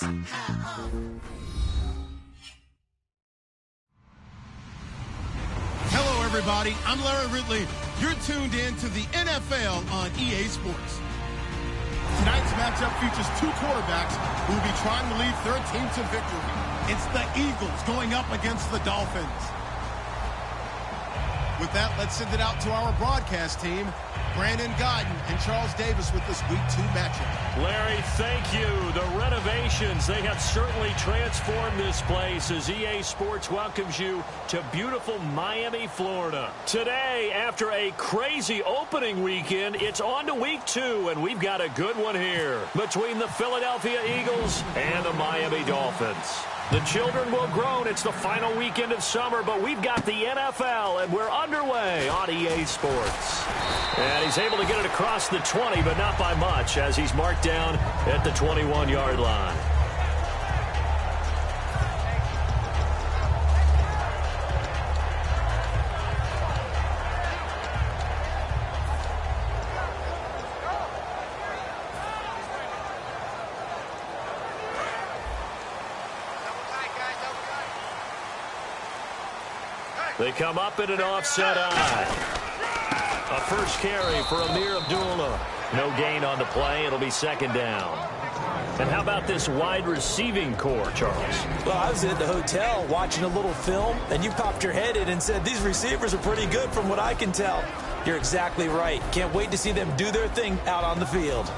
Hello, everybody. I'm Larry Ridley. You're tuned in to the NFL on EA Sports. Tonight's matchup features two quarterbacks who will be trying to lead their team to victory. It's the Eagles going up against the Dolphins. With that, let's send it out to our broadcast team. Brandon Godden and Charles Davis with this Week 2 matchup. Larry, thank you. The renovations, they have certainly transformed this place as EA Sports welcomes you to beautiful Miami, Florida. Today, after a crazy opening weekend, it's on to Week 2, and we've got a good one here between the Philadelphia Eagles and the Miami Dolphins. The children will groan. It's the final weekend of summer, but we've got the NFL, and we're underway on EA Sports. And he's able to get it across the 20, but not by much, as he's marked down at the 21-yard line. They come up in an offset eye. A first carry for Amir Abdullah. No gain on the play. It'll be second down. And how about this wide receiving core, Charles? Well, I was at the hotel watching a little film, and you popped your head in and said, these receivers are pretty good from what I can tell. You're exactly right. Can't wait to see them do their thing out on the field.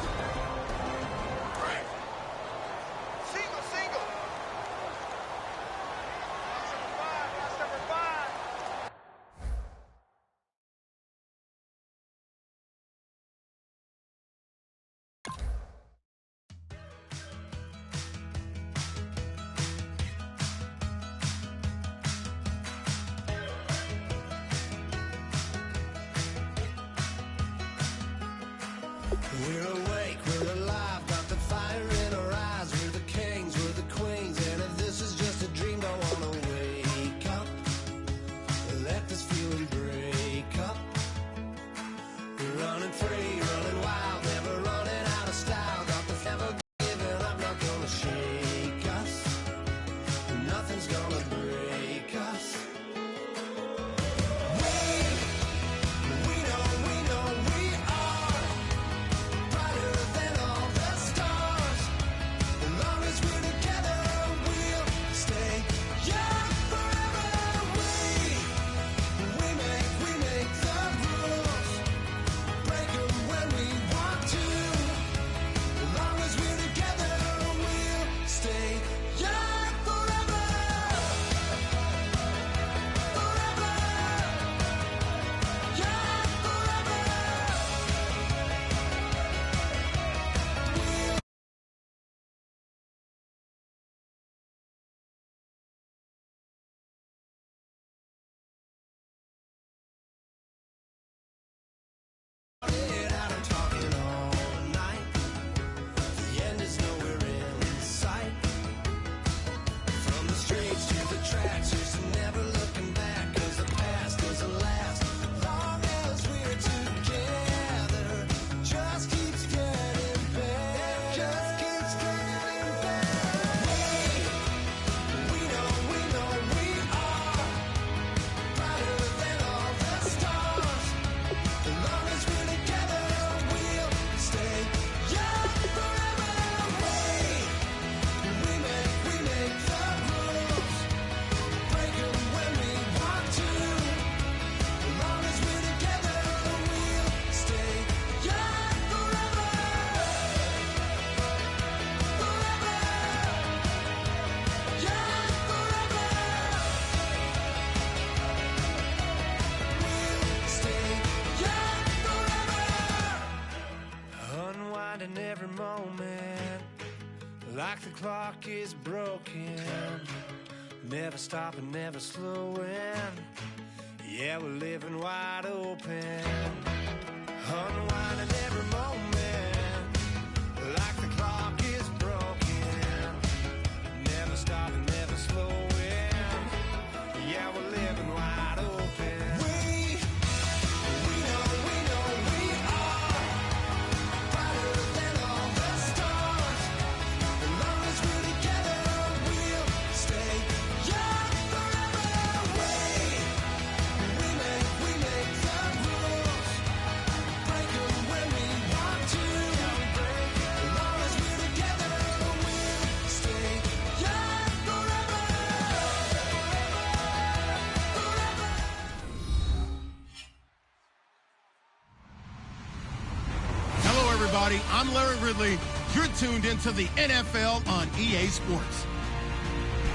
We're awake, we're alive, got the fire in our eyes. We're the kings, we're the queens, and if this is just a dream, don't wanna wake up. Let this feeling break up. We're running free, running wild, never running out of style. Got the never giving up, not gonna shake us. Nothing's gonna break us. Every moment, like the clock is broken, never stopping, never slowing. Yeah, we're living wide open, unwinding every moment, like the clock is broken, never stopping, never slowing. Yeah, we're living wide open. Really everybody. I'm Larry Ridley. You're tuned into the NFL on EA Sports.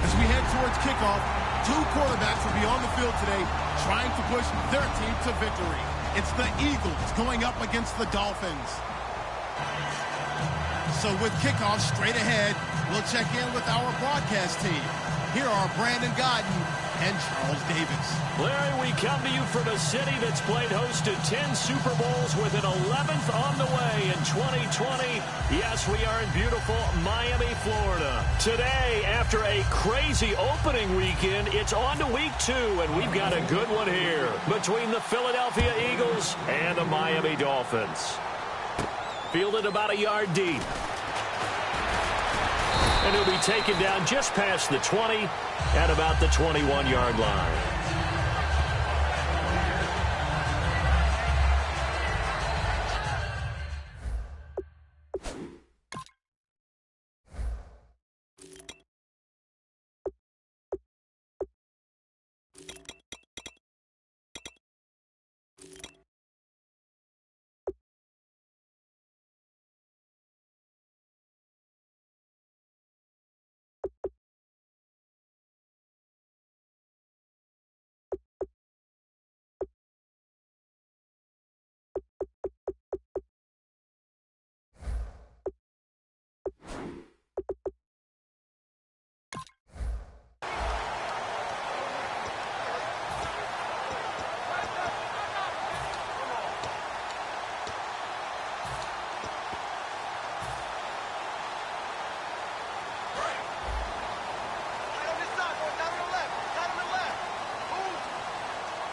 As we head towards kickoff, two quarterbacks will be on the field today trying to push their team to victory. It's the Eagles going up against the Dolphins. So with kickoff straight ahead, we'll check in with our broadcast team. Here are Brandon Godden and Charles Davis. Larry, we come to you from a city that's played host to 10 Super Bowls with an 11th on the way in 2020. Yes, we are in beautiful Miami, Florida. Today, after a crazy opening weekend, it's on to week 2, and we've got a good one here between the Philadelphia Eagles and the Miami Dolphins. Fielded about a yard deep. And he'll be taken down just past the 20 at about the 21-yard line.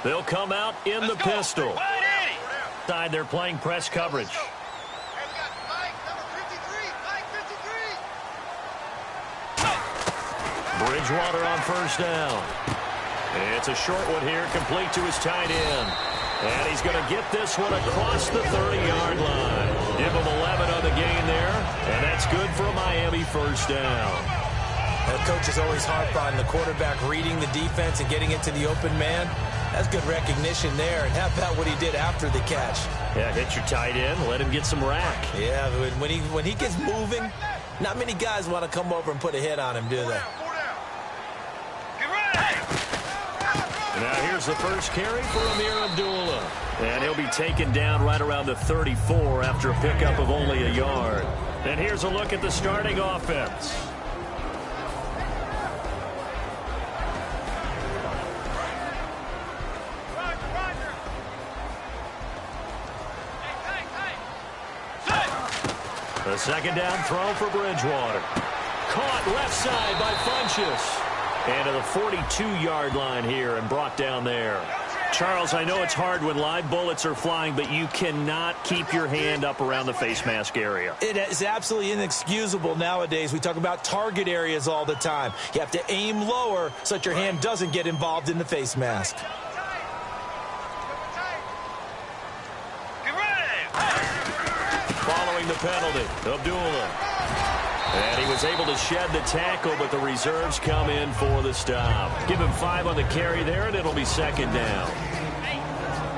They'll come out in the pistol. Side, they're playing press coverage. Bridgewater on first down. It's a short one here, complete to his tight end. And he's going to get this one across the 30-yard line. Give him 11 on the gain there, and that's good for a Miami first down. The coach is always harp on the quarterback reading the defense and getting into the open man. That's good recognition there. And how about what he did after the catch? Yeah, hit your tight end, let him get some rack. Yeah, when he gets moving, not many guys want to come over and put a hit on him, do they? Now here's the first carry for Amir Abdullah. And he'll be taken down right around the 34 after a pickup of only a yard. And here's a look at the starting offense. The second down throw for Bridgewater. Caught left side by Funchess. And to the 42-yard line here and brought down there. Charles, I know it's hard when live bullets are flying, but you cannot keep your hand up around the face mask area. It is absolutely inexcusable nowadays. We talk about target areas all the time. You have to aim lower so that your hand doesn't get involved in the face mask. Following the penalty, Abdullah. And he was able to shed the tackle, but the reserves come in for the stop. Give him 5 on the carry there, and it'll be second down.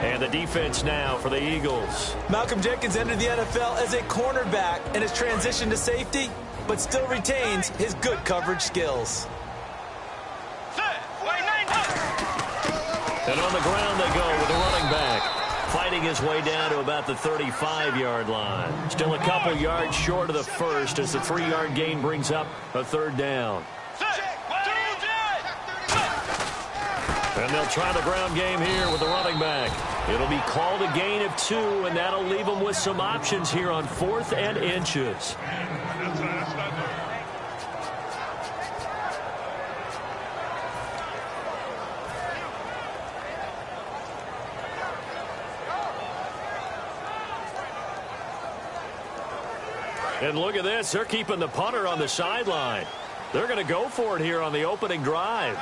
And the defense now for the Eagles. Malcolm Jenkins entered the NFL as a cornerback and has transitioned to safety, but still retains his good coverage skills. And on the ground they go with the running back. Fighting his way down to about the 35-yard line. Still a couple yards short of the first as the 3-yard gain brings up a third down. And they'll try the ground game here with the running back. It'll be called a gain of 2, and that'll leave them with some options here on 4th and inches. And look at this. They're keeping the punter on the sideline. They're going to go for it here on the opening drive.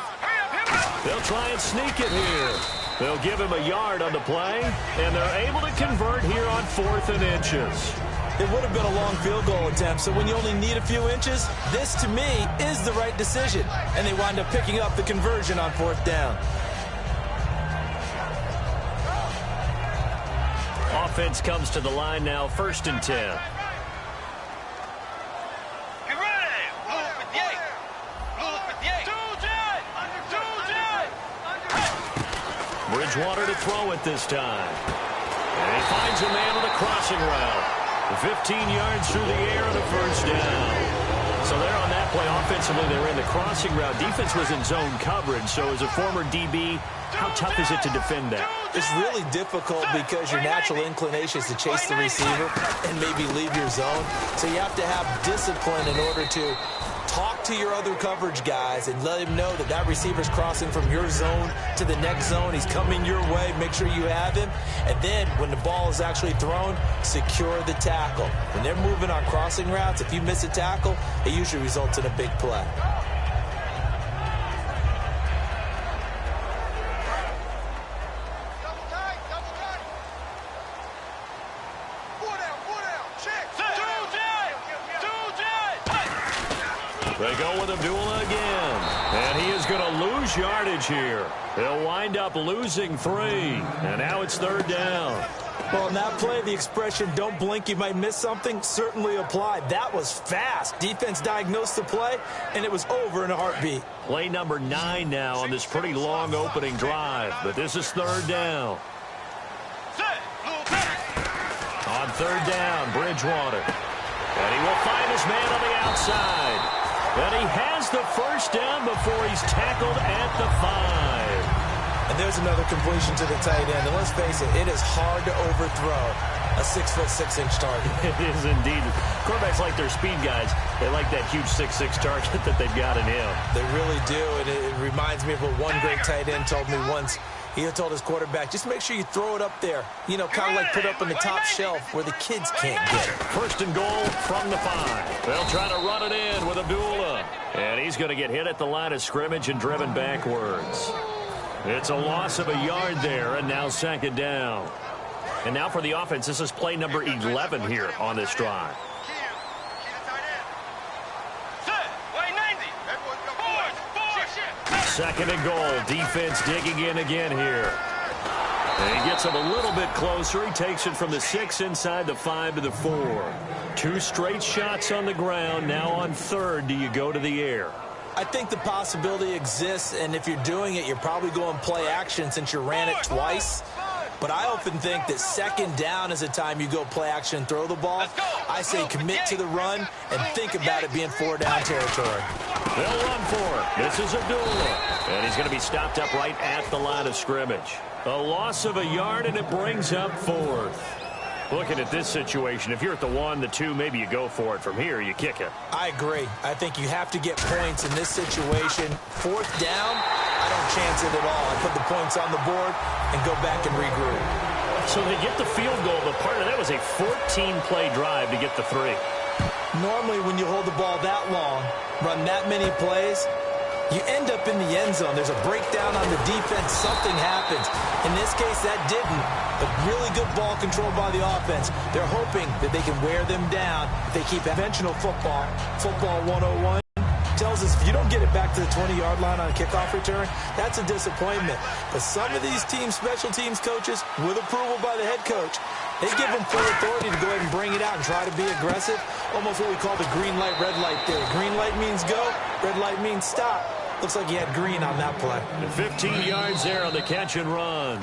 They'll try and sneak it here. They'll give him a yard on the play, and they're able to convert here on 4th and inches. It would have been a long field goal attempt, so when you only need a few inches, this, to me, is the right decision. And they wind up picking up the conversion on 4th down. Offense comes to the line now, 1st and 10. Bridgewater to throw it this time. And he finds a man on a crossing route. 15 yards through the air and a first down. So they're on that play. Offensively, they were in the crossing route. Defense was in zone coverage. So as a former DB, how tough is it to defend that? It's really difficult because your natural inclination is to chase the receiver and maybe leave your zone. So you have to have discipline in order to talk to your other coverage guys and let him know that that receiver's crossing from your zone to the next zone. He's coming your way. Make sure you have him. And then when the ball is actually thrown, secure the tackle. When they're moving on crossing routes, if you miss a tackle, it usually results in a big play. They go with Abdullah again. And he is going to lose yardage here. He'll wind up losing 3. And now it's third down. Well, in that play, the expression, don't blink, you might miss something, certainly applied. That was fast. Defense diagnosed the play, and it was over in a heartbeat. Play number 9 now on this pretty long opening drive. But this is third down. On third down, Bridgewater. And he will find his man on the outside. And he has the first down before he's tackled at the 5. And there's another completion to the tight end. And let's face it, it is hard to overthrow a 6'6" target. It is indeed. Quarterbacks like their speed guys. They like that huge 6'6" target that they've got in him. They really do. And it reminds me of what one great tight end told me once. He had told his quarterback, just make sure you throw it up there. You know, kind of like put up on the top shelf where the kids can't get it. First and goal from the 5. They'll try to run it in with Abdullah. And he's going to get hit at the line of scrimmage and driven backwards. It's a loss of a yard there, and now second down. And now for the offense, this is play number 11 here on this drive. Second and goal. Defense digging in again here. And he gets him a little bit closer. He takes it from the 6 inside the 5 to the 4. 2 straight shots on the ground. Now on third, do you go to the air? I think the possibility exists, and if you're doing it, you're probably going play action since you ran it twice. But I often think that second down is the time you go play action and throw the ball. I say commit to the run and think about it being 4-down territory. They'll run for it. This is Abdullah. And he's going to be stopped up right at the line of scrimmage. A loss of a yard, and it brings up 4th. Looking at this situation, if you're at the 1, the 2, maybe you go for it. From here, you kick it. I agree. I think you have to get points in this situation. 4th down, I don't chance it at all. I put the points on the board and go back and regroup. So they get the field goal, but part of that was a 14-play drive to get the 3. Normally, when you hold the ball that long, run that many plays, you end up in the end zone. There's a breakdown on the defense. Something happens. In this case, that didn't. But really good ball control by the offense. They're hoping that they can wear them down if they keep conventional football. Football 101 tells us if you don't get it back to the 20-yard line on a kickoff return, that's a disappointment. But some of these team special teams coaches, with approval by the head coach, they give them full authority to go ahead and bring it out and try to be aggressive. Almost what we call the green light, red light theory. Green light means go, red light means stop. Looks like he had green on that play. 15 yards there on the catch and run.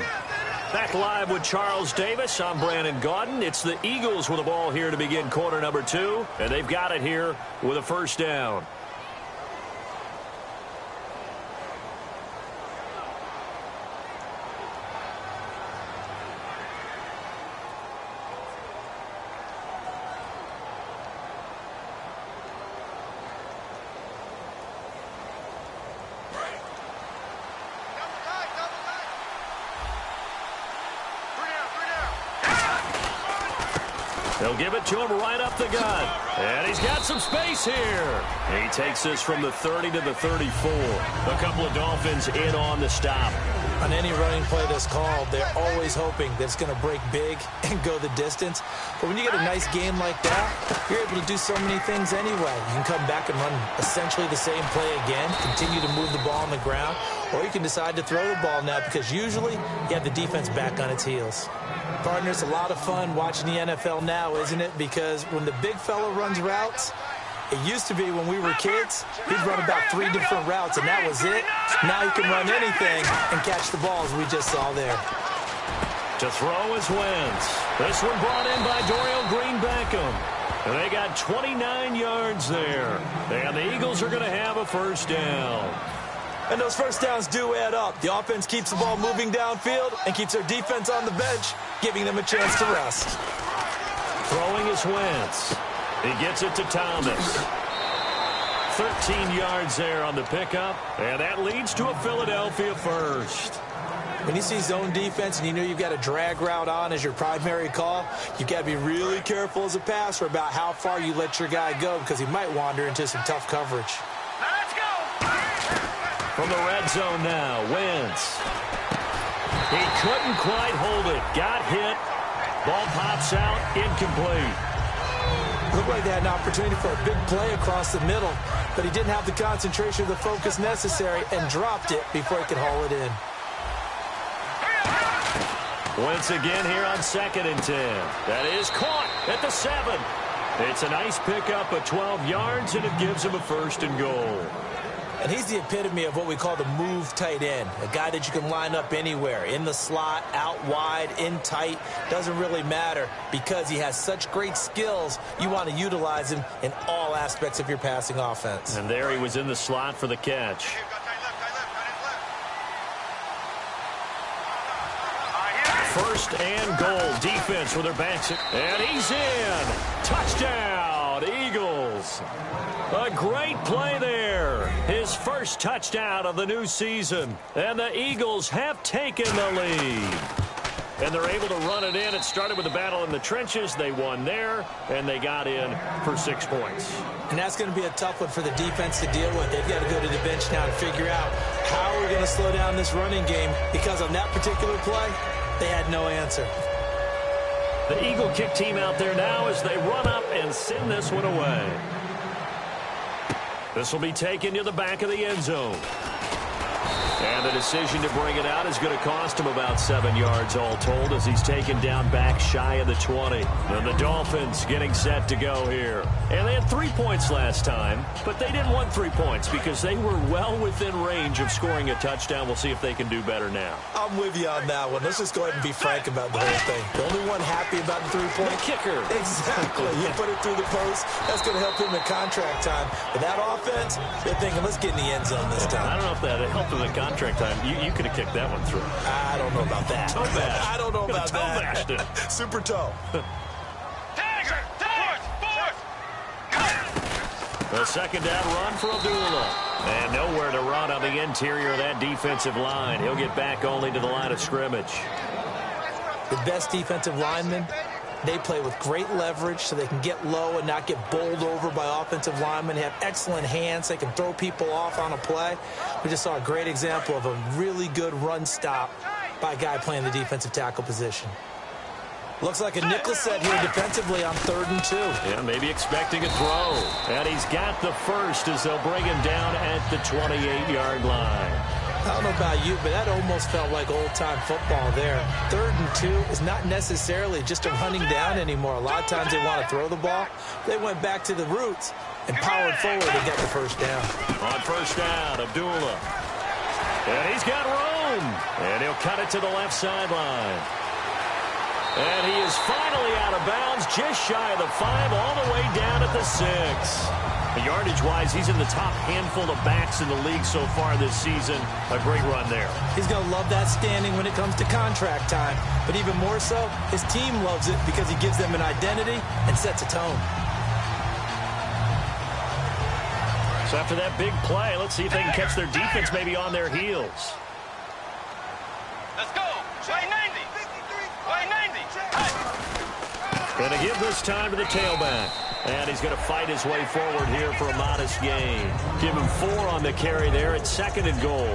Back live with Charles Davis. I'm Brandon Gaudin. It's the Eagles with the ball here to begin quarter number 2. And they've got it here with a first down. They'll give it to him right up the gut. And he's got some space here. He takes this from the 30 to the 34. A couple of Dolphins in on the stop. On any running play that's called, they're always hoping that it's going to break big and go the distance. But when you get a nice game like that, you're able to do so many things anyway. You can come back and run essentially the same play again, continue to move the ball on the ground, or you can decide to throw the ball now because usually you have the defense back on its heels. Partner, it's a lot of fun watching the NFL now, isn't it? Because when the big fella runs routes, It used to be when we were kids, he'd run about 3 different routes, and that was it. Now he can run anything and catch the balls we just saw there. To throw is Wentz. This one brought in by Dorial Green-Beckham. And they got 29 yards there. And the Eagles are going to have a first down. And those first downs do add up. The offense keeps the ball moving downfield and keeps their defense on the bench, giving them a chance to rest. Throwing is Wentz. He gets it to Thomas. 13 yards there on the pickup. And that leads to a Philadelphia first. When you see zone defense and you know you've got a drag route on as your primary call, you've got to be really careful as a passer about how far you let your guy go because he might wander into some tough coverage. Let's go! From the red zone now, Wentz. He couldn't quite hold it. Got hit. Ball pops out, incomplete. Looked like they had an opportunity for a big play across the middle, but he didn't have the concentration or the focus necessary and dropped it before he could haul it in. Once again here on 2nd and 10. That is caught at the 7. It's a nice pickup of 12 yards, and it gives him a 1st and goal. And he's the epitome of what we call the move tight end, a guy that you can line up anywhere, in the slot, out wide, in tight, doesn't really matter because he has such great skills. You want to utilize him in all aspects of your passing offense. And there he was in the slot for the catch. First and goal. Defense with their backs. And he's in. Touchdown, Eagles. A great play there. His first touchdown of the new season. And the Eagles have taken the lead. And they're able to run it in. It started with a battle in the trenches. They won there, and they got in for 6 points. And that's going to be a tough one for the defense to deal with. They've got to go to the bench now and figure out how we're going to slow down this running game because on that particular play, they had no answer. The Eagle kick team out there now as they run up and send this one away. This will be taken to the back of the end zone. And the decision to bring it out is going to cost him about 7 yards all told as he's taken down back shy of the 20. And the Dolphins getting set to go here. And they had 3 points last time, but they didn't want 3 points because they were well within range of scoring a touchdown. We'll see if they can do better now. I'm with you on that one. Let's just go ahead and be frank about the whole thing. The only one happy about the 3-point kicker. Exactly. You put it through the post. That's going to help him in contract time. But that offense, they're thinking, let's get in the end zone this time. I don't know if that helped in the contract time. You could have kicked that one through. I don't know about that. Toe bash. I don't know about toe that. Bashed it. Super toe. The second down run for Abdullah. And nowhere to run on the interior of that defensive line. He'll get back only to the line of scrimmage. The best defensive linemen, they play with great leverage so they can get low and not get bowled over by offensive linemen. They have excellent hands. They can throw people off on a play. We just saw a great example of a really good run stop by a guy playing the defensive tackle position. Looks like a nickel set here defensively on 3rd and 2. Yeah, maybe expecting a throw. And he's got the first as they'll bring him down at the 28-yard line. I don't know about you, but that almost felt like old-time football there. 3rd and 2 is not necessarily just a running down anymore. A lot of times they want to throw the ball. They went back to the roots and powered forward to get the first down. On first down, Abdullah. And he's got room. And he'll cut it to the left sideline. And he is finally out of bounds, just shy of the 5, all the way down at the 6. Yardage-wise, he's in the top handful of backs in the league so far this season. A great run there. He's going to love that standing when it comes to contract time. But even more so, his team loves it because he gives them an identity and sets a tone. So after that big play, let's see if they can catch their defense maybe on their heels. Let's go. Play 90. Play 90. Going to give this time to the tailback. And he's going to fight his way forward here for a modest gain. Give him 4 on the carry there at 2nd and goal.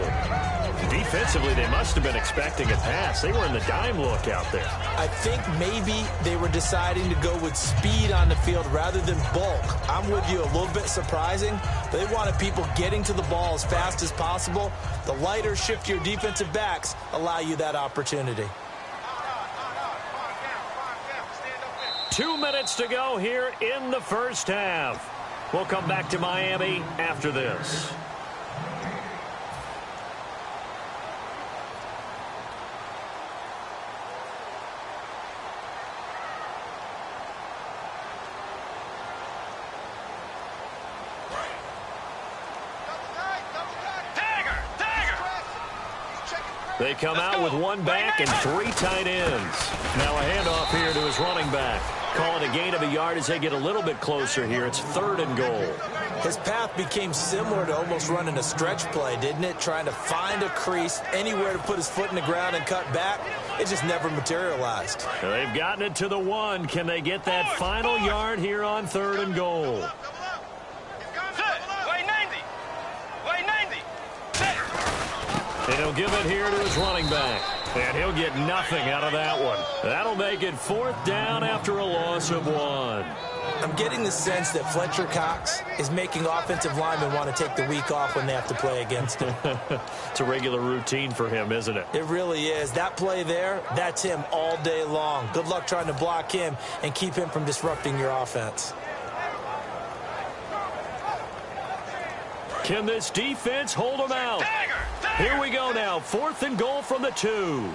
Defensively, they must have been expecting a pass. They were in the dime look out there. I think maybe they were deciding to go with speed on the field rather than bulk. I'm with you, a little bit surprising. They wanted people getting to the ball as fast as possible. The lighter, shiftier defensive backs allow you that opportunity. 2 minutes to go here in the first half. We'll come back to Miami after this. They come out with one back and 3 tight ends. Now a handoff here to his running back. Call it a gain of a yard as they get a little bit closer here. It's 3rd and goal. His path became similar to almost running a stretch play, didn't it? Trying to find a crease, anywhere to put his foot in the ground and cut back. It just never materialized. They've gotten it to the 1. Can they get that final yard here on 3rd and goal? And he'll give it here to his running back. And he'll get nothing out of that one. That'll make it 4th down after a loss of 1. I'm getting the sense that Fletcher Cox is making offensive linemen want to take the week off when they have to play against him. It's a regular routine for him, isn't it? It really is. That play there, that's him all day long. Good luck trying to block him and keep him from disrupting your offense. Can this defense hold him out? Here we go now. 4th and goal from the 2.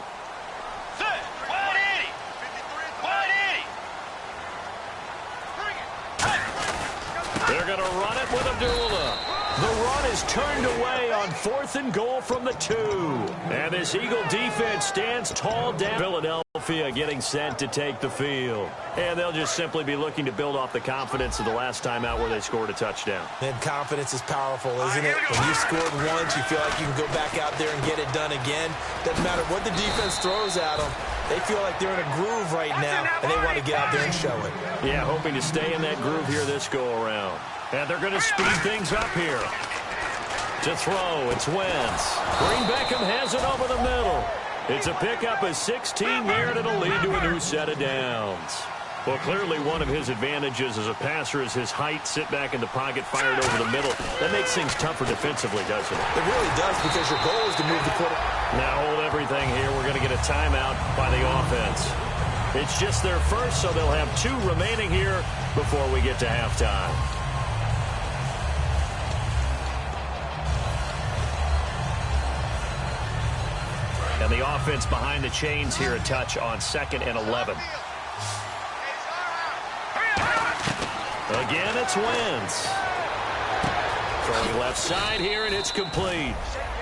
They're going to run it with Abdullah. The run is turned away on 4th and goal from the 2. And this Eagle defense stands tall down. Philadelphia getting set to take the field. And they'll just simply be looking to build off the confidence of the last time out where they scored a touchdown. And confidence is powerful, isn't it? When you scored once, you feel like you can go back out there and get it done again. Doesn't matter what the defense throws at them. They feel like they're in a groove right now, and they want to get out there and show it. Yeah, hoping to stay in that groove here this go-around. And they're going to speed things up here. To throw, it's Wentz. Green Beckham has it over the middle. It's a pickup of 16 there, and it'll lead to a new set of downs. Well, clearly one of his advantages as a passer is his height. Sit back in the pocket, fired over the middle. That makes things tougher defensively, doesn't it? It really does, because your goal is to move the quarter. Now hold everything here. We're going to get a timeout by the offense. It's just their first, so they'll have 2 remaining here before we get to halftime. And the offense behind the chains here, a touch on 2nd and 11. Again, it's Wentz. Throwing left side here, and it's complete.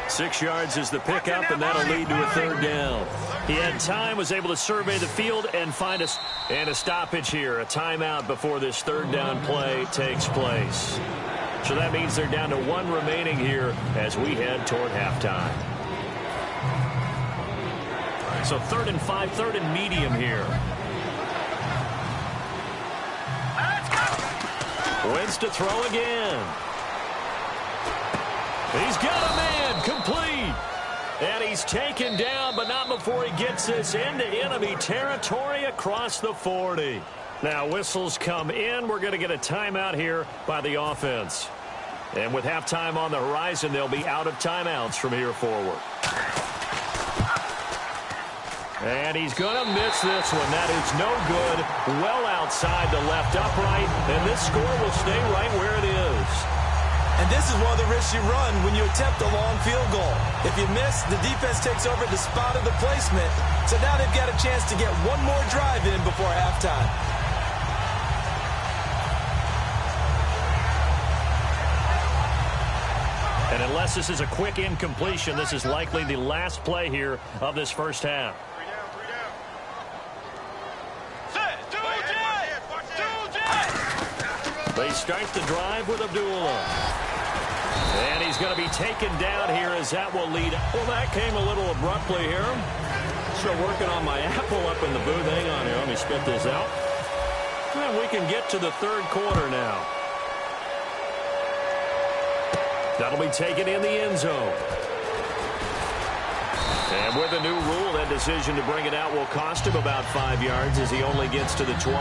6 yards is the pickup, and that'll lead to a 3rd down. He had time, was able to survey the field and find a stoppage here. A timeout before this 3rd down play takes place. So that means they're down to 1 remaining here as we head toward halftime. So 3rd and 5, 3rd and medium here. Wentz to throw again. He's got a man, complete. And he's taken down, but not before he gets this into enemy territory across the 40. Now whistles come in. We're going to get a timeout here by the offense. And with halftime on the horizon, they'll be out of timeouts from here forward. And he's going to miss this one. That is no good. Well outside the left upright. And this score will stay right where it is. And this is one of the risks you run when you attempt a long field goal. If you miss, the defense takes over the spot of the placement. So now they've got a chance to get one more drive in before halftime. And unless this is a quick incompletion, this is likely the last play here of this first half. They start the drive with Abdullah. And he's going to be taken down here as that will lead. Well, that came a little abruptly here. Still working on my apple up in the booth. Hang on here. Let me spit this out. And we can get to the 3rd quarter now. That'll be taken in the end zone. And with a new rule, that decision to bring it out will cost him about 5 yards as he only gets to the 20.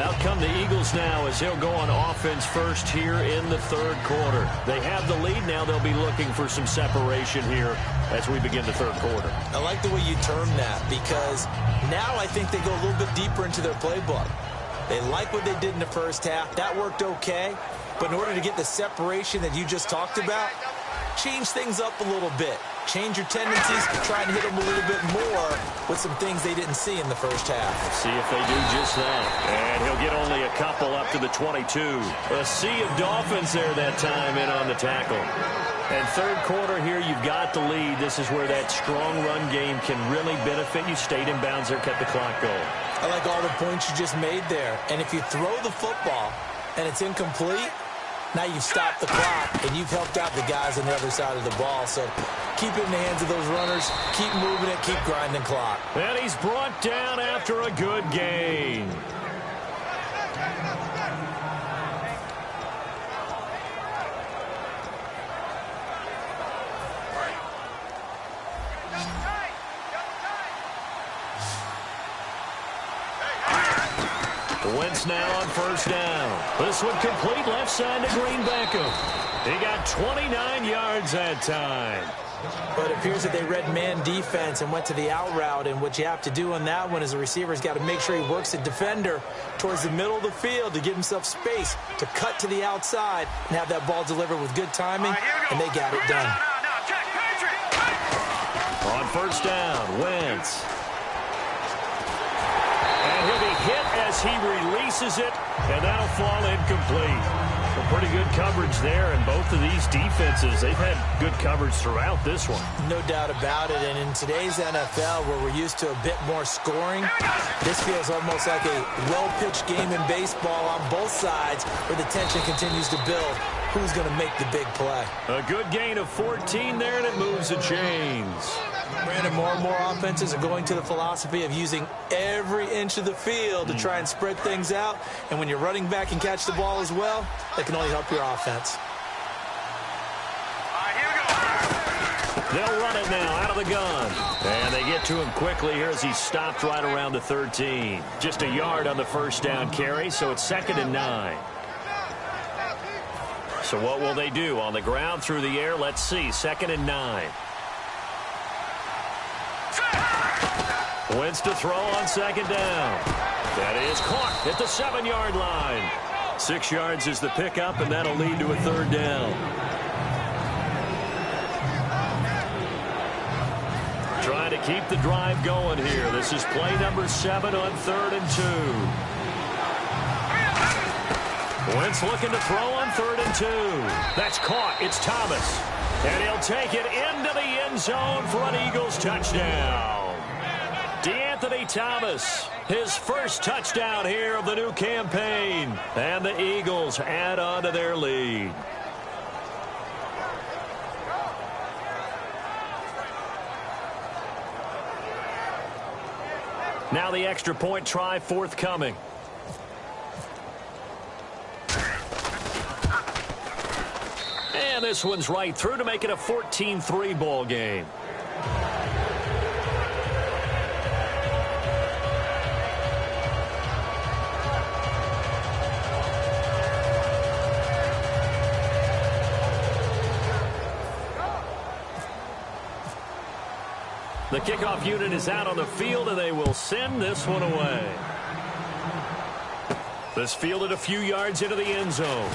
Out come the Eagles now as they'll go on offense first here in the 3rd quarter. They have the lead. Now they'll be looking for some separation here as we begin the 3rd quarter. I like the way you term that, because now I think they go a little bit deeper into their playbook. They like what they did in the first half. That worked okay. But in order to get the separation that you just talked about, change things up a little bit. Change your tendencies, try and hit them a little bit more with some things they didn't see in the first half. See if they do just that. And he'll get only a couple up to the 22. A sea of Dolphins there that time in on the tackle. And third quarter here, you've got the lead. This is where that strong run game can really benefit you. Stayed in bounds there, kept the clock going. I like all the points you just made there. And if you throw the football and it's incomplete, now you've stopped the clock, and you've helped out the guys on the other side of the ball. So keep it in the hands of those runners. Keep moving it. Keep grinding clock. And he's brought down after a good gain. Wentz now on first down. This one complete left side to Green Beckham. He got 29 yards that time. But it appears that they read man defense and went to the out route. And what you have to do on that one is the receiver's got to make sure he works the defender towards the middle of the field to give himself space to cut to the outside and have that ball delivered with good timing. And they got it done. On first down, Wentz. And he'll be hit as he releases it, and that'll fall incomplete. Well, pretty good coverage there, and both of these defenses, they've had good coverage throughout this one. No doubt about it, and in today's NFL, where we're used to a bit more scoring, this feels almost like a well-pitched game in baseball on both sides, where the tension continues to build. Who's going to make the big play? A good gain of 14 there, and it moves the chains. Brandon, more and more offenses are going to the philosophy of using every inch of the field to try and spread things out. And when you're running back and catch the ball as well, that can only help your offense. They'll run it now out of the gun. And they get to him quickly here as he stopped right around the 13. Just a yard on the first down carry, so it's 2nd and 9. So what will they do? On the ground, through the air, let's see. 2nd and 9. Wentz to throw on 2nd down. That is caught at the 7-yard line. 6 yards is the pickup, and that'll lead to a 3rd down. Trying to keep the drive going here. This is play number 7 on 3rd and 2. Wentz looking to throw on 3rd and 2. That's caught. It's Thomas. And he'll take it into the end zone for an Eagles touchdown. DeAnthony Thomas, his first touchdown here of the new campaign. And the Eagles add on to their lead. Now the extra point try forthcoming. And this one's right through to make it a 14-3 ball game. The kickoff unit is out on the field, and they will send this one away. This fielded a few yards into the end zone.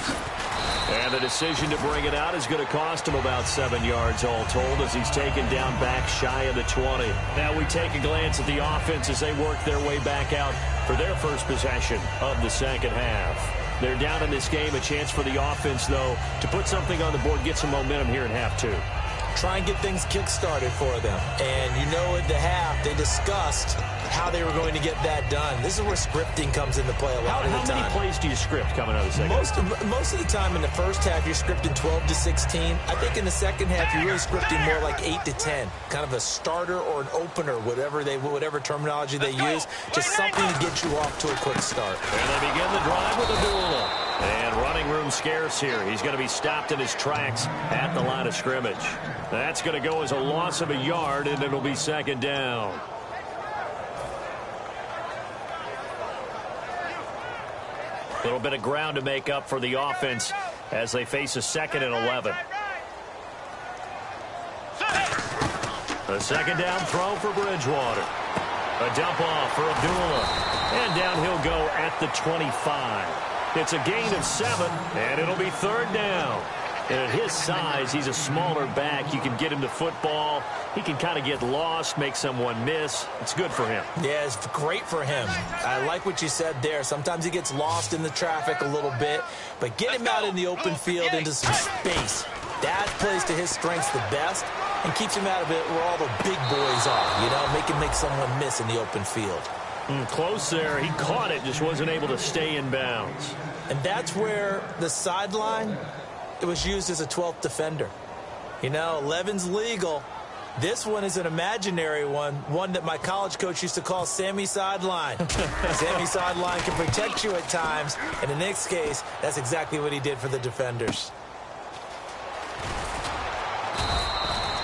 And the decision to bring it out is going to cost him about 7 yards all told as he's taken down back shy of the 20. Now we take a glance at the offense as they work their way back out for their first possession of the second half. They're down in this game. A chance for the offense, though, to put something on the board, get some momentum here in half 2. Try and get things kick-started for them. And you know at the half, they discussed how they were going to get that done. This is where scripting comes into play a lot of the time. How many plays do you script coming out of the second half? Most of the time in the first half, you're scripting 12 to 16. I think in the second half, you're really scripting more like 8 to 10. Kind of a starter or an opener, whatever terminology they use. Just something to get you off to a quick start. And they begin the drive with a duel. And running room scarce here. He's going to be stopped in his tracks at the line of scrimmage. That's going to go as a loss of a yard, and it'll be 2nd down. A little bit of ground to make up for the offense as they face a 2nd and 11. A 2nd down throw for Bridgewater. A dump off for Abdullah. And down he'll go at the 25. It's a gain of 7, and it'll be third down. And at his size, he's a smaller back. You can get him to football. He can kind of get lost, make someone miss. It's good for him. Yeah, it's great for him. I like what you said there. Sometimes he gets lost in the traffic a little bit, but get him out in the open field into some space. That plays to his strengths the best and keeps him out of it where all the big boys are, you know, make someone miss in the open field. Close there. He caught it, just wasn't able to stay in bounds. And that's where the sideline, it was used as a 12th defender. You know, 11's legal. This one is an imaginary one that my college coach used to call Sammy Sideline. Sammy Sideline can protect you at times, and in this case, that's exactly what he did for the defenders.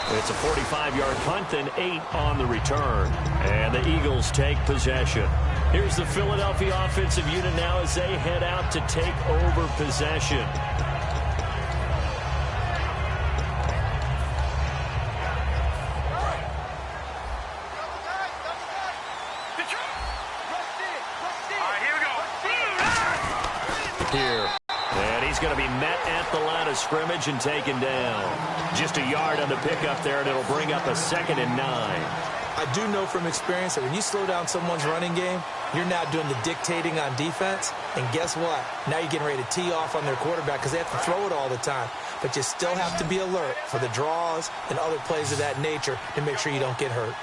It's a 45-yard punt and 8 on the return. And the Eagles take possession. Here's the Philadelphia offensive unit now as they head out to take over possession. Here. And he's going to be met at the line of scrimmage and taken down. Just a yard on the pickup there, and it'll bring up a 2nd and 9. I do know from experience that when you slow down someone's running game, you're now doing the dictating on defense. And guess what? Now you're getting ready to tee off on their quarterback because they have to throw it all the time. But you still have to be alert for the draws and other plays of that nature to make sure you don't get hurt.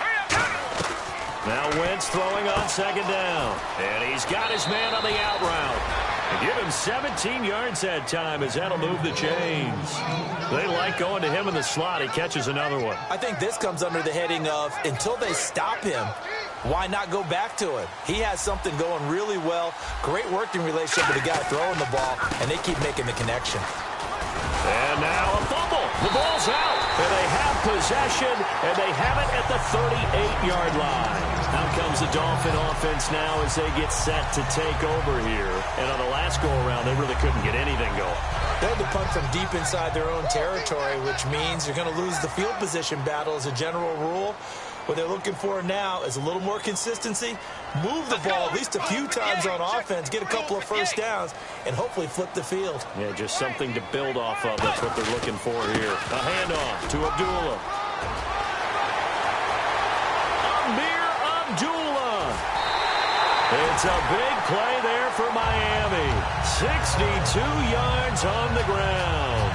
Now Wentz throwing on 2nd down. And he's got his man on the out route. Give him 17 yards that time as that'll move the chains. They like going to him in the slot. He catches another one. I think this comes under the heading of until they stop him, why not go back to it? He has something going really well. Great working relationship with the guy throwing the ball, and they keep making the connection. And now a fumble. The ball's out. And they have possession, and they have it at the 38-yard line. Out comes the Dolphin offense now as they get set to take over here. And on the last go-around, they really couldn't get anything going. They had to punt from deep inside their own territory, which means you're going to lose the field position battle as a general rule. What they're looking for now is a little more consistency, move the ball at least a few times on offense, get a couple of first downs, and hopefully flip the field. Yeah, just something to build off of. That's what they're looking for here. A handoff to Abdullah. Abdullah. It's a big play there for Miami. 62 yards on the ground.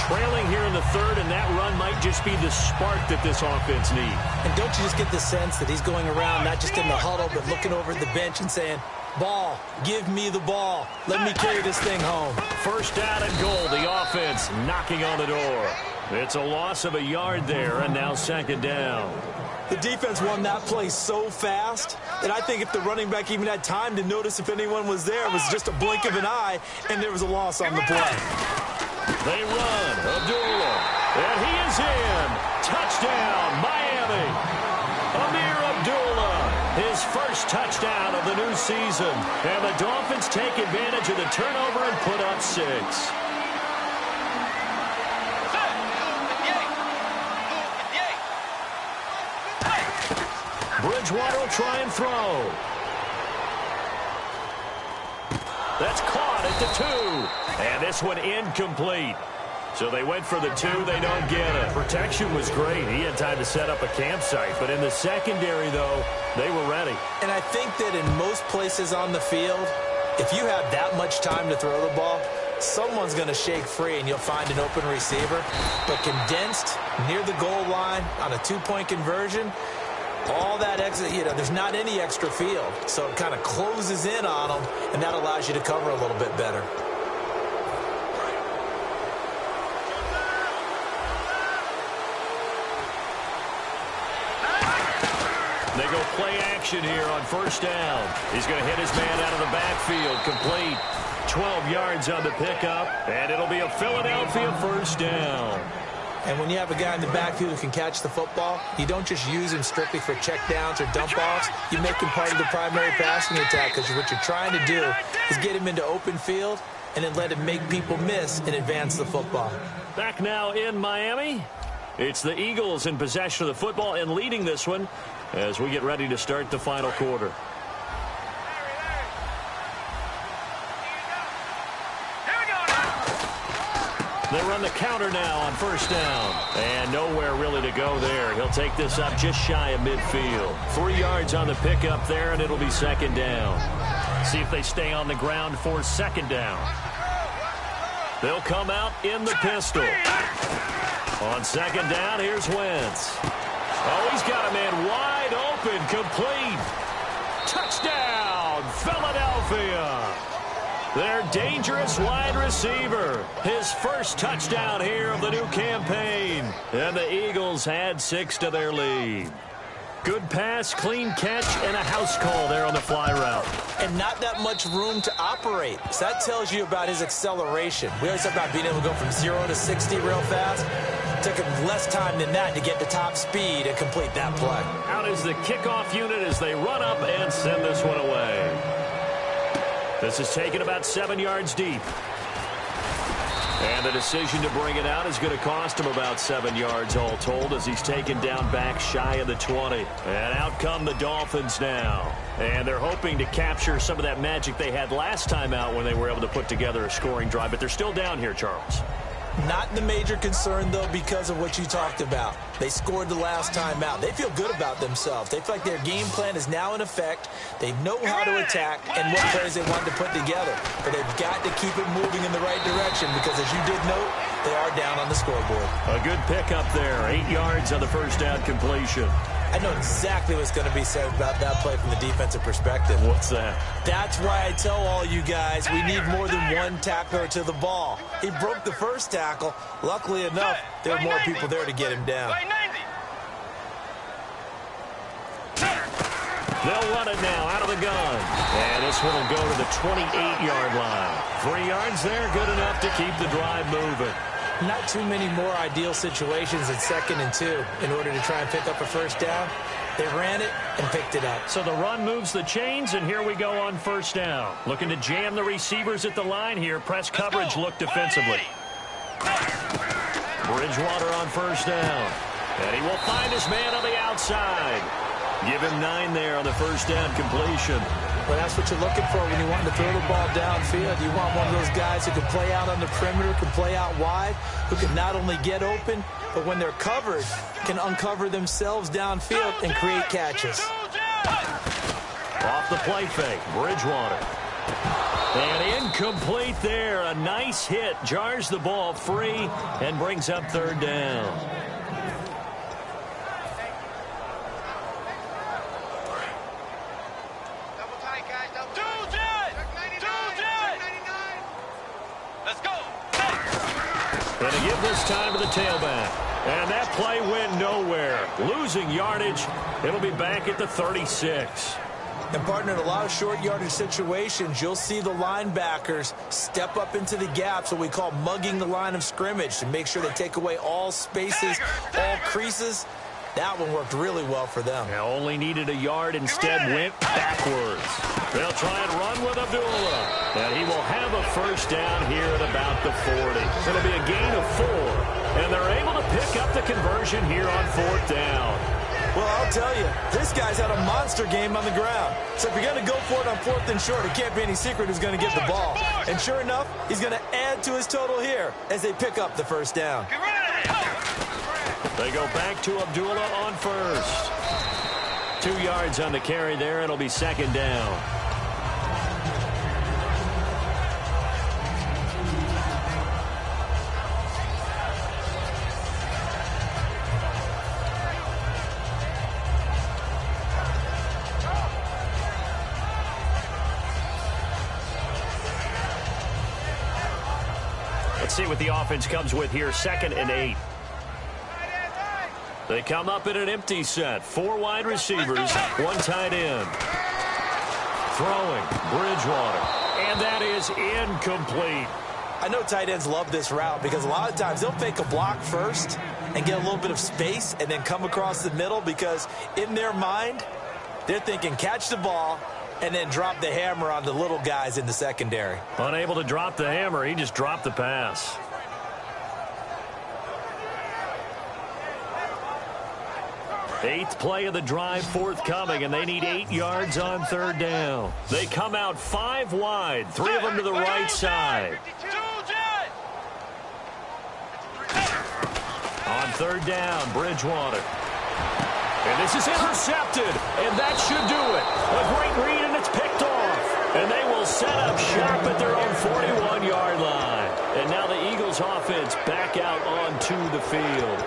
Trailing here in the 3rd, and that run might just be the spark that this offense needs. And don't you just get the sense that he's going around, not just in the huddle, but looking over at the bench and saying, ball, give me the ball. Let me carry this thing home. 1st down and goal. The offense knocking on the door. It's a loss of a yard there, and now 2nd down. The defense won that play so fast that I think if the running back even had time to notice if anyone was there, it was just a blink of an eye, and there was a loss on the play. They run. Abdullah. And he is in. Touchdown, Miami. Amir Abdullah. His first touchdown of the new season. And the Dolphins take advantage of the turnover and put up 6. Bridgewater will try and throw. That's caught at the 2. And this one incomplete. So they went for the 2. They don't get it. Protection was great. He had time to set up a campsite. But in the secondary, though, they were ready. And I think that in most places on the field, if you have that much time to throw the ball, someone's going to shake free and you'll find an open receiver. But condensed near the goal line on a 2-point conversion, all that extra, you know, there's not any extra field. So it kind of closes in on them, and that allows you to cover a little bit better. They go play action here on 1st down. He's going to hit his man out of the backfield. Complete. 12 yards on the pickup, and it'll be a Philadelphia 1st down. And when you have a guy in the backfield who can catch the football, you don't just use him strictly for checkdowns or dump-offs. You make him part of the primary passing attack because what you're trying to do is get him into open field and then let him make people miss and advance the football. Back now in Miami. It's the Eagles in possession of the football and leading this one as we get ready to start the final quarter. They run the counter now on first down. And nowhere really to go there. He'll take this up just shy of midfield. 3 yards on the pickup there, and it'll be second down. See if they stay on the ground for second down. They'll come out in the pistol. On second down, here's Wentz. Oh, he's got a man wide open, complete. Touchdown, Philadelphia. Their dangerous wide receiver. His first touchdown here of the new campaign. And the Eagles had 6 to their lead. Good pass, clean catch, and a house call there on the fly route. And not that much room to operate. So that tells you about his acceleration. We always talk about being able to go from 0 to 60 real fast. It took him less time than that to get to top speed and complete that play. Out is the kickoff unit as they run up and send this one away. This is taken about 7 yards deep. And the decision to bring it out is going to cost him about 7 yards all told as he's taken down back shy of the 20. And out come the Dolphins now. And they're hoping to capture some of that magic they had last time out when they were able to put together a scoring drive. But they're still down here, Charles. Not the major concern, though, because of what you talked about. They scored the last time out. They feel good about themselves. They feel like their game plan is now in effect. They know how to attack and what plays they want to put together. But they've got to keep it moving in the right direction because, as you did note, they are down on the scoreboard. A good pickup there. 8 yards on the first down completion. I know exactly what's going to be said about that play from the defensive perspective. What's that? That's why I tell all you guys we need more than one tackler to the ball. He broke the first tackle. Luckily enough, there were more people there to get him down. They'll run it now out of the gun. And this one will go to the 28-yard line. 3 yards there, good enough to keep the drive moving. Not too many more ideal situations at 2nd and 2 in order to try and pick up a first down. They ran it and picked it up. So the run moves the chains, and here we go on first down. Looking to jam the receivers at the line here. Press coverage look defensively. Bridgewater on first down. And he will find his man on the outside. Give him 9 there on the first down completion. Well, that's what you're looking for when you want to throw the ball downfield. You want one of those guys who can play out on the perimeter, can play out wide, who can not only get open, but when they're covered, can uncover themselves downfield and create catches. Off the play fake, Bridgewater. And incomplete there. A nice hit. Jars the ball free and brings up third down. And to give this time to the tailback. And that play went nowhere. Losing yardage. It'll be back at the 36. And, partner, in a lot of short yardage situations, you'll see the linebackers step up into the gaps, what we call mugging the line of scrimmage, to make sure they take away all spaces, all creases. That one worked really well for them. Now only needed a yard, instead went backwards. They'll try and run with Abdullah. And he will have a first down here at about the 40. It'll be a gain of 4. And they're able to pick up the conversion here on 4th down. Well, I'll tell you, this guy's had a monster game on the ground. So if you're going to go for it on 4th and short, it can't be any secret who's going to get the ball. And sure enough, he's going to add to his total here as they pick up the first down. They go back to Abdullah on first. 2 yards on the carry there. It'll be second down. Let's see what the offense comes with here. 2nd and 8. They come up in an empty set. 4 wide receivers, 1 tight end. Throwing, Bridgewater. And that is incomplete. I know tight ends love this route because a lot of times they'll fake a block first and get a little bit of space and then come across the middle because in their mind, they're thinking catch the ball and then drop the hammer on the little guys in the secondary. Unable to drop the hammer, he just dropped the pass. 8th play of the drive forthcoming, and they need 8 yards on 3rd down. They come out 5 wide, 3 of them to the right side. third down, Bridgewater. And this is intercepted, and that should do it. A great read, and it's picked off. And they will set up shop at their own 41-yard line. And now the Eagles offense back out onto the field.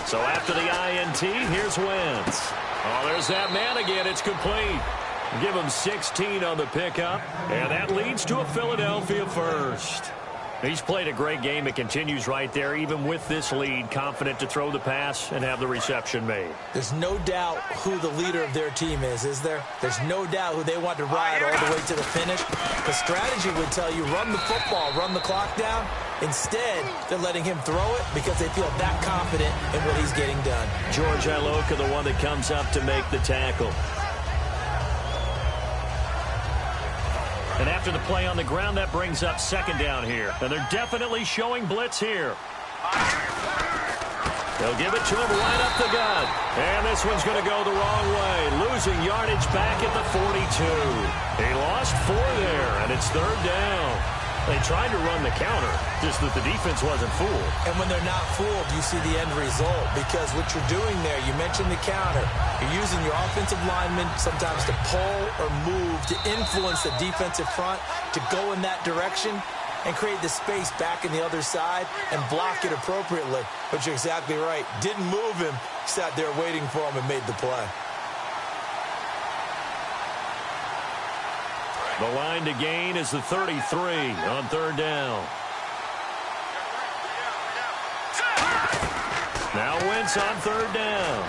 So after the INT, here's Wentz. Oh, there's that man again. It's complete. Give him 16 on the pickup, and that leads to a Philadelphia first. He's played a great game. It continues right there, even with this lead, confident to throw the pass and have the reception made. There's no doubt who the leader of their team is there? There's no doubt who they want to ride all the way to the finish. The strategy would tell you run the football, run the clock down. Instead, they're letting him throw it because they feel that confident in what he's getting done. George Iloka, the one that comes up to make the tackle. And after the play on the ground, that brings up second down here. And they're definitely showing blitz here. They'll give it to him right up the gut. And this one's going to go the wrong way. Losing yardage back at the 42. He lost 4 there, and it's third down. They tried to run the counter, just that the defense wasn't fooled. And when they're not fooled, you see the end result. Because what you're doing there, you mentioned the counter. You're using your offensive linemen sometimes to pull or move, to influence the defensive front, to go in that direction and create the space back in the other side and block it appropriately. But you're exactly right. Didn't move him. Sat there waiting for him and made the play. The line to gain is the 33 on third down. Now Wentz on third down.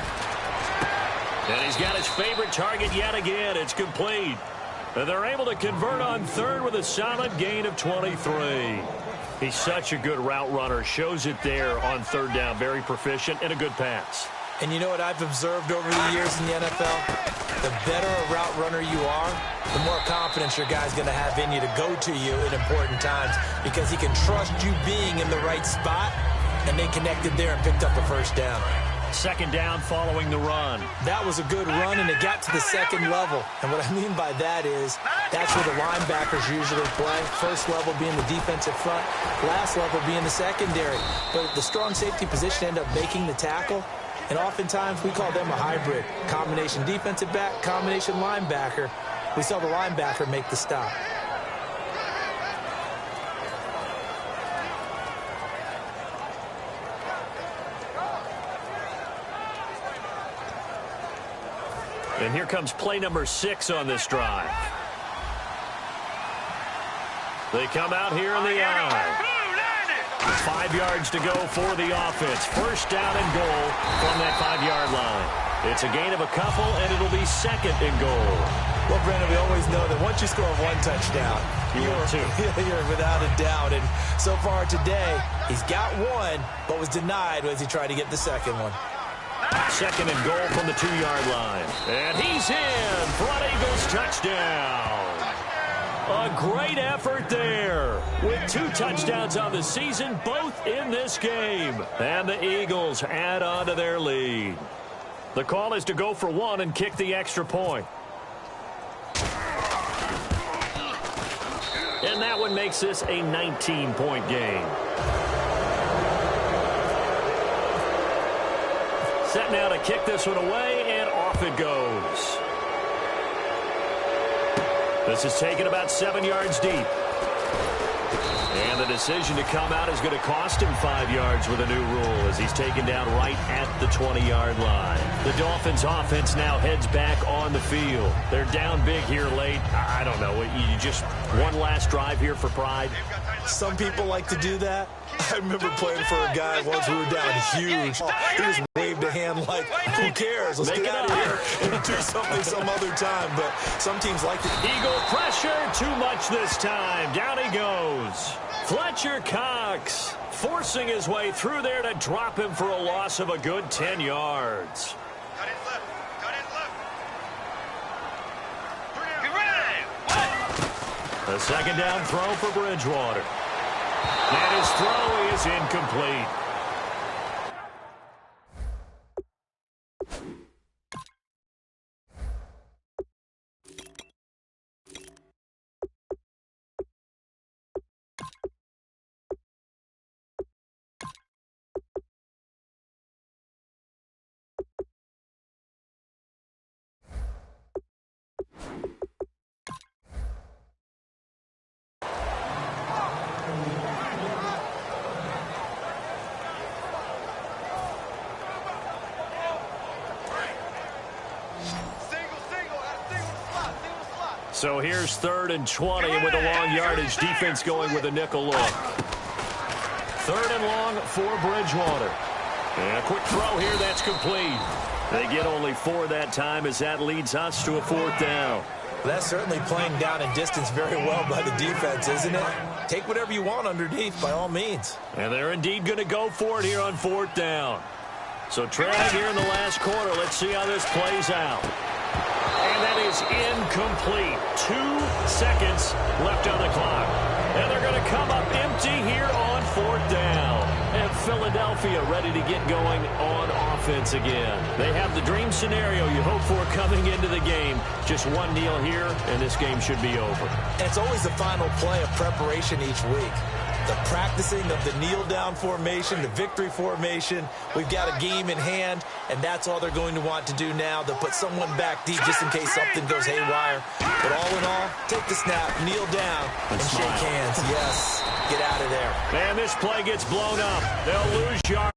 And he's got his favorite target yet again. It's complete. And they're able to convert on third with a solid gain of 23. He's such a good route runner. Shows it there on third down. Very proficient and a good pass. And you know what I've observed over the years in the NFL? The better a route runner you are, the more confidence your guy's going to have in you to go to you in important times because he can trust you being in the right spot, and they connected there and picked up a first down. Second down following the run. That was a good run, and it got to the second level. And what I mean by that is that's where the linebackers usually play. First level being the defensive front, last level being the secondary. But the strong safety position ended up making the tackle. And oftentimes we call them a hybrid. Combination defensive back, combination linebacker. We saw the linebacker make the stop. And here comes play number 6 on this drive. They come out here in the eye. 5 yards to go for the offense. First down and goal from that 5-yard line. It's a gain of a couple, and it'll be second and goal. Well, Brandon, we always know that once you score 1 touchdown, you're without a doubt. And so far today, he's got 1, but was denied as he tried to get the second one. Second and goal from the 2-yard line. And he's in. Front Eagles touchdown. A great effort there with 2 touchdowns on the season, both in this game. And the Eagles add on to their lead. The call is to go for 1 and kick the extra point. And that one makes this a 19-point game. Set now to kick this one away, and off it goes. This is taken about 7 yards deep. And the decision to come out is going to cost him 5 yards with a new rule as he's taken down right at the 20-yard line. The Dolphins offense now heads back on the field. They're down big here late. I don't know. You just one last drive here for pride. Some people like to do that. I remember playing for a guy once we were down huge. He just waved a hand like, who cares? Let's get out of here and do something some other time. But some teams like it. Eagle pressure, too much this time. Down he goes. Fletcher Cox forcing his way through there to drop him for a loss of a good 10 yards. Cut his left. Cut his left. Get ready. A second down throw for Bridgewater. And his throw is incomplete. So here's 3rd and 20, and with a long yardage, defense going with a nickel look. 3rd and long for Bridgewater. And a quick throw here, that's complete. They get only 4 that time as that leads us to a 4th down. That's certainly playing down in distance very well by the defense, isn't it? Take whatever you want underneath, by all means. And they're indeed going to go for it here on 4th down. So drag here in the last quarter. Let's see how this plays out. And that is incomplete. 2 seconds left on the clock. And they're going to come up empty here on 4th down. And Philadelphia ready to get going on offense again. They have the dream scenario you hope for coming into the game. Just one kneel here, and this game should be over. And it's always the final play of preparation each week. The practicing of the kneel-down formation, the victory formation. We've got a game in hand, and that's all they're going to want to do now. They'll put someone back deep just in case something goes haywire. But all in all, take the snap, kneel down, and shake hands. Yes, get out of there. And this play gets blown up. They'll lose yards.